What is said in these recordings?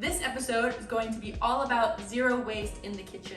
This episode is going to be all about zero waste in the kitchen.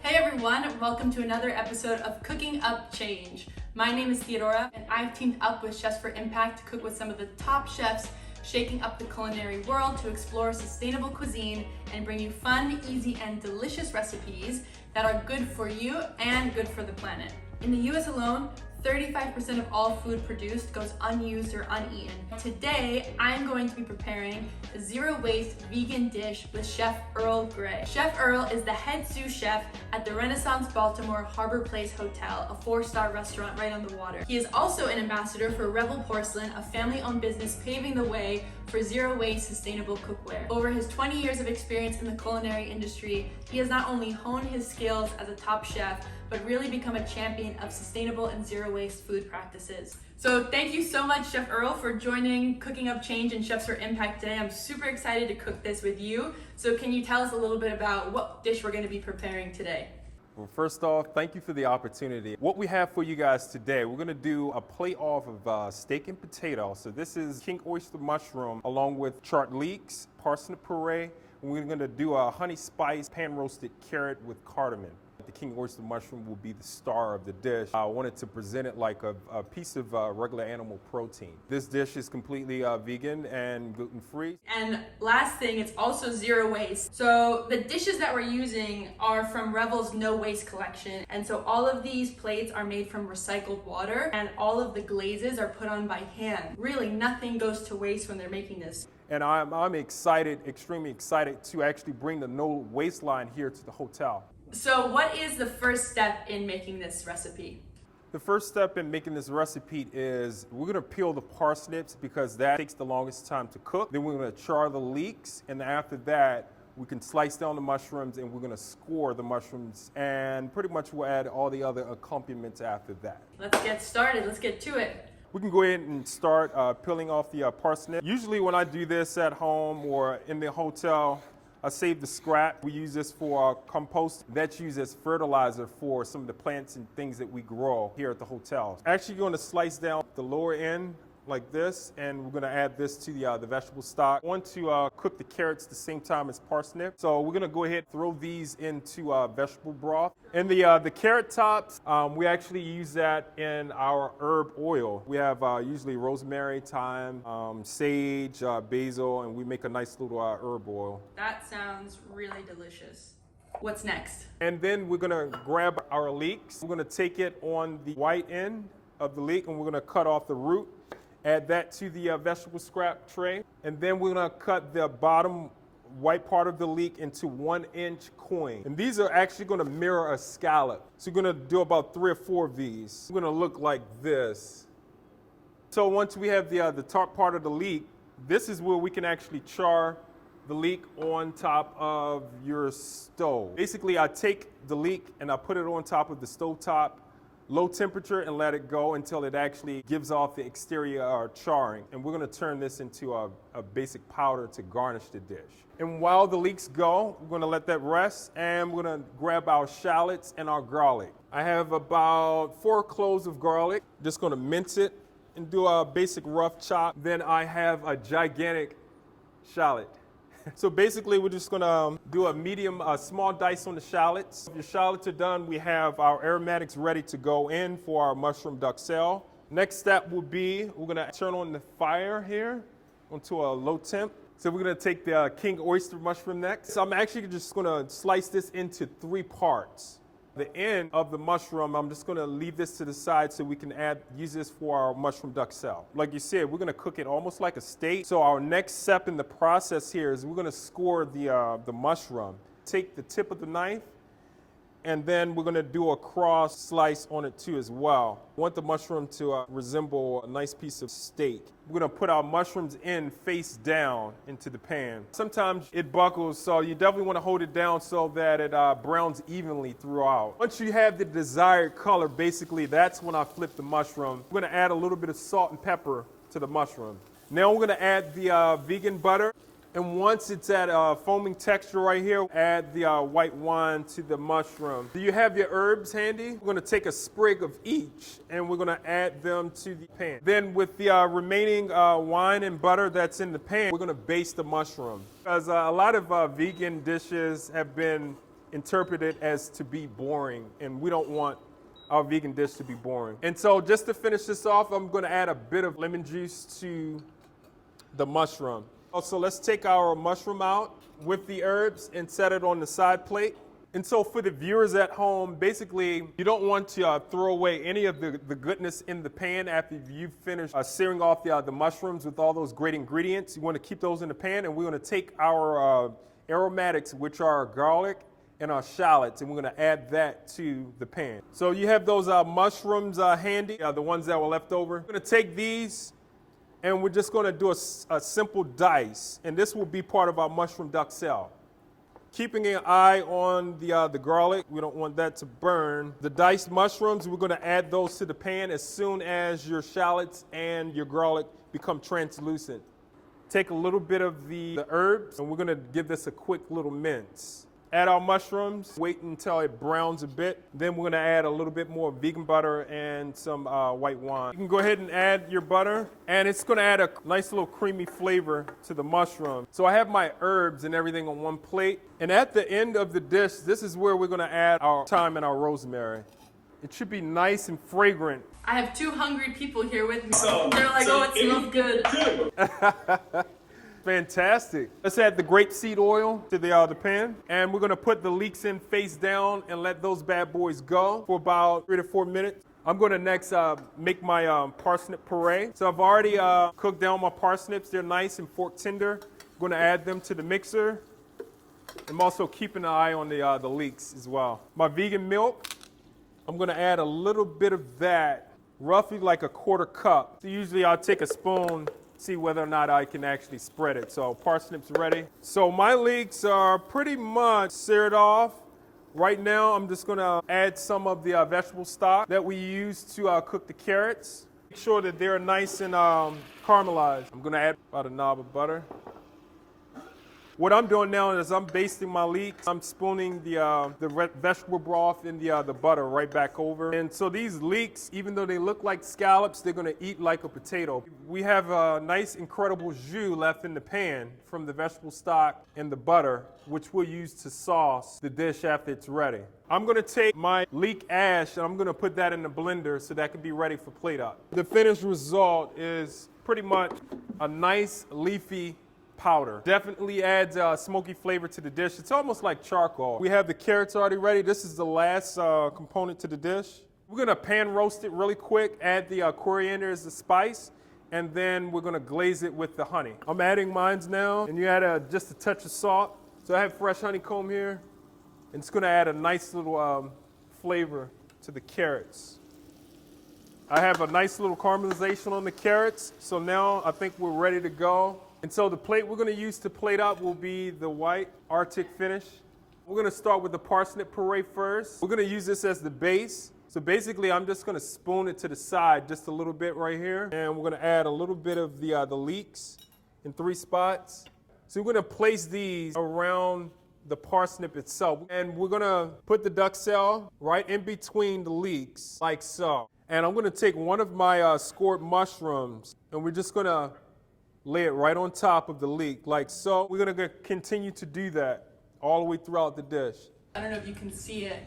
Hey everyone, welcome to another episode of Cooking Up Change. My name is Theodora, and I've teamed up with Chefs for Impact to cook with some of the top chefs shaking up the culinary world to explore sustainable cuisine and bring you fun, easy, and delicious recipes that are good for you and good for the planet. In the US alone, 35% of all food produced goes unused or uneaten. Today, I'm going to be preparing a zero-waste vegan dish with Chef Earl Gray. Chef Earl is the head sous chef at the Renaissance Baltimore Harbor Place Hotel, a 4-star restaurant right on the water. He is also an ambassador for Rebel Porcelain, a family-owned business paving the way for zero-waste sustainable cookware. Over his 20 years of experience in the culinary industry, he has not only honed his skills as a top chef, but really become a champion of sustainable and zero-waste food practices. So thank you so much, Chef Earl, for joining Cooking Up Change and Chefs for Impact today. I'm super excited to cook this with you. So can you tell us a little bit about what dish we're going to be preparing today? Well, first off, thank you for the opportunity. What we have for you guys today, we're gonna do a plate off of steak and potato. So this is king oyster mushroom along with charred leeks, parsnip puree, and we're gonna do a honey spice pan roasted carrot with cardamom. The king oyster mushroom will be the star of the dish. I wanted to present it like a piece of regular animal protein. This dish is completely vegan and gluten-free. And last thing, it's also zero waste. So the dishes that we're using are from Rebel's No Waste collection. And so all of these plates are made from recycled water, and all of the glazes are put on by hand. Really, nothing goes to waste when they're making this. And I'm excited, extremely excited to actually bring the no waste line here to the hotel. So what is the first step in making this recipe? The first step in making this recipe is we're gonna peel the parsnips because that takes the longest time to cook. Then we're gonna char the leeks, and after that, we can slice down the mushrooms and we're gonna score the mushrooms, and pretty much we'll add all the other accompaniments after that. Let's get started, let's get to it. We can go ahead and start peeling off the parsnip. Usually when I do this at home or in the hotel, I save the scrap. We use this for compost. That's used as fertilizer for some of the plants and things that we grow here at the hotel. Actually, you're going to slice down the lower end like this, and we're going to add this to the vegetable stock. I want to cook the carrots the same time as parsnip, so we're going to go ahead and throw these into vegetable broth. And the carrot tops, we actually use that in our herb oil. We have usually rosemary, thyme, sage, basil, and we make a nice little herb oil. That sounds really delicious. What's next? And then we're going to grab our leeks. We're going to take it on the white end of the leek, and we're going to cut off the root. Add that to the vegetable scrap tray. And then we're gonna cut the bottom white part of the leek into 1-inch coin. And these are actually gonna mirror a scallop. So we're gonna do about 3 or 4 of these. We're gonna look like this. So once we have the top part of the leek, this is where we can actually char the leek on top of your stove. Basically, I take the leek and I put it on top of the stove top, low temperature, and let it go until it actually gives off the exterior charring. And we're gonna turn this into a basic powder to garnish the dish. And while the leeks go, we're gonna let that rest, and we're gonna grab our shallots and our garlic. I have about 4 cloves of garlic. Just gonna mince it and do a basic rough chop. Then I have a gigantic shallot. So basically, we're just gonna do a medium, small dice on the shallots. If your shallots are done, we have our aromatics ready to go in for our mushroom duxelle. Next step will be, we're gonna turn on the fire here onto a low temp. So we're gonna take the king oyster mushroom next. So I'm actually just gonna slice this into 3 parts. The end of the mushroom, I'm just gonna leave this to the side so we can use this for our mushroom duxelle. Like you said, we're gonna cook it almost like a steak. So our next step in the process here is we're gonna score the mushroom. Take the tip of the knife, and then we're gonna do a cross slice on it too as well. I want the mushroom to resemble a nice piece of steak. We're gonna put our mushrooms in face down into the pan. Sometimes it buckles, so you definitely wanna hold it down so that it browns evenly throughout. Once you have the desired color, basically that's when I flip the mushroom. We're gonna add a little bit of salt and pepper to the mushroom. Now we're gonna add the vegan butter. And once it's at a foaming texture right here, add the white wine to the mushroom. Do you have your herbs handy? We're gonna take a sprig of each and we're gonna add them to the pan. Then with the remaining wine and butter that's in the pan, we're gonna baste the mushroom. Because a lot of vegan dishes have been interpreted as to be boring, and we don't want our vegan dish to be boring. And so just to finish this off, I'm gonna add a bit of lemon juice to the mushroom. So let's take our mushroom out with the herbs and set it on the side plate. And so for the viewers at home, basically, you don't want to throw away any of the goodness in the pan after you've finished searing off the mushrooms with all those great ingredients. You want to keep those in the pan, and we're going to take our aromatics, which are our garlic and our shallots, and we're going to add that to the pan. So you have those mushrooms handy, the ones that were left over. We're going to take these, and we're just going to do a simple dice, and this will be part of our mushroom duxelle. Keeping an eye on the garlic, we don't want that to burn. The diced mushrooms, we're going to add those to the pan as soon as your shallots and your garlic become translucent. Take a little bit of the herbs, and we're going to give this a quick little mince. Add our mushrooms, wait until it browns a bit. Then we're gonna add a little bit more vegan butter and some white wine. You can go ahead and add your butter, and it's gonna add a nice little creamy flavor to the mushroom. So I have my herbs and everything on one plate. And at the end of the dish, this is where we're gonna add our thyme and our rosemary. It should be nice and fragrant. I have two hungry people here with me. They're like, oh, it smells good. Fantastic. Let's add the grapeseed oil to the pan, and we're gonna put the leeks in face down and let those bad boys go for about 3 to 4 minutes. I'm gonna next make my parsnip puree. So I've already cooked down my parsnips. They're nice and fork tender. I'm gonna add them to the mixer. I'm also keeping an eye on the leeks as well. My vegan milk, I'm gonna add a little bit of that, roughly like a 1/4 cup. So usually I'll take a spoon, see whether or not I can actually spread it. So parsnips ready. So my leeks are pretty much seared off. Right now, I'm just gonna add some of the vegetable stock that we use to cook the carrots. Make sure that they're nice and caramelized. I'm gonna add about a knob of butter. What I'm doing now is I'm basting my leeks. I'm spooning the vegetable broth in the butter right back over. And so these leeks, even though they look like scallops, they're gonna eat like a potato. We have a nice, incredible jus left in the pan from the vegetable stock and the butter, which we'll use to sauce the dish after it's ready. I'm gonna take my leek ash and I'm gonna put that in the blender so that can be ready for plate up. The finished result is pretty much a nice leafy powder. Definitely adds a smoky flavor to the dish. It's almost like charcoal. We have the carrots already ready. This is the last component to the dish. We're gonna pan roast it really quick, add the coriander as the spice, and then we're gonna glaze it with the honey. I'm adding mines now, and you add just a touch of salt. So I have fresh honeycomb here, and it's gonna add a nice little flavor to the carrots. I have a nice little caramelization on the carrots, so now I think we're ready to go. And so the plate we're going to use to plate up will be the white Arctic finish. We're going to start with the parsnip puree first. We're going to use this as the base. So basically, I'm just going to spoon it to the side just a little bit right here. And we're going to add a little bit of the leeks in 3 spots. So we're going to place these around the parsnip itself. And we're going to put the duxelle right in between the leeks, like so. And I'm going to take one of my scored mushrooms, and we're just going to lay it right on top of the leek, like so. We're gonna continue to do that all the way throughout the dish. I don't know if you can see it.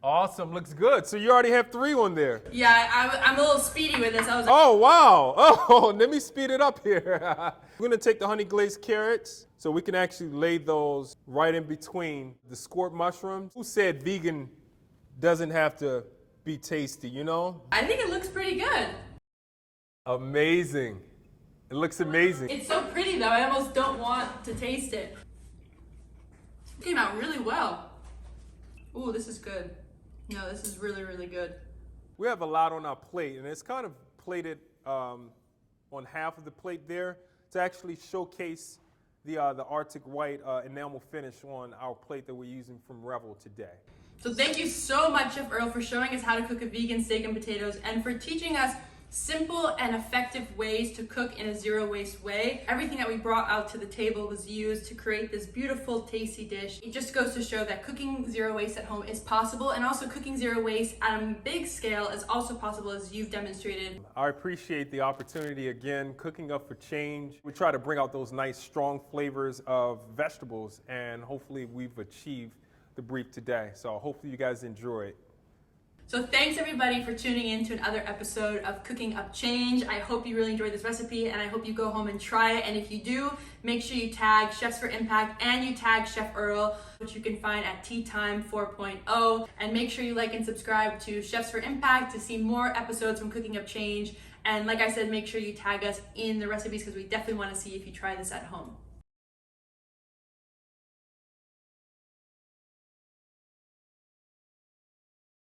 Awesome, looks good. So you already have 3 on there. Yeah, I'm a little speedy with this. I was like, oh, wow. Oh, let me speed it up here. We're gonna take the honey glazed carrots, so we can actually lay those right in between the scored mushrooms. Who said vegan doesn't have to be tasty, you know? I think it looks pretty good. Amazing. It looks amazing. It's so pretty though, I almost don't want to taste it. It came out really well. Ooh, this is good. No, this is really, really good. We have a lot on our plate, and it's kind of plated on half of the plate there to actually showcase the Arctic white enamel finish on our plate that we're using from Revel today. So thank you so much, Chef Earl, for showing us how to cook a vegan steak and potatoes and for teaching us Simple and effective ways to cook in a zero waste way. Everything that we brought out to the table was used to create this beautiful, tasty dish. It just goes to show that cooking zero waste at home is possible, and also cooking zero waste at a big scale is also possible, as you've demonstrated. I appreciate the opportunity again, cooking up for change. We try to bring out those nice, strong flavors of vegetables, and hopefully we've achieved the brief today. So hopefully you guys enjoy it. So thanks everybody for tuning in to another episode of Cooking Up Change. I hope you really enjoyed this recipe, and I hope you go home and try it. And if you do, make sure you tag Chefs for Impact and you tag Chef Earl, which you can find at Tea Time 4.0. And make sure you like and subscribe to Chefs for Impact to see more episodes from Cooking Up Change. And like I said, make sure you tag us in the recipes, because we definitely want to see if you try this at home.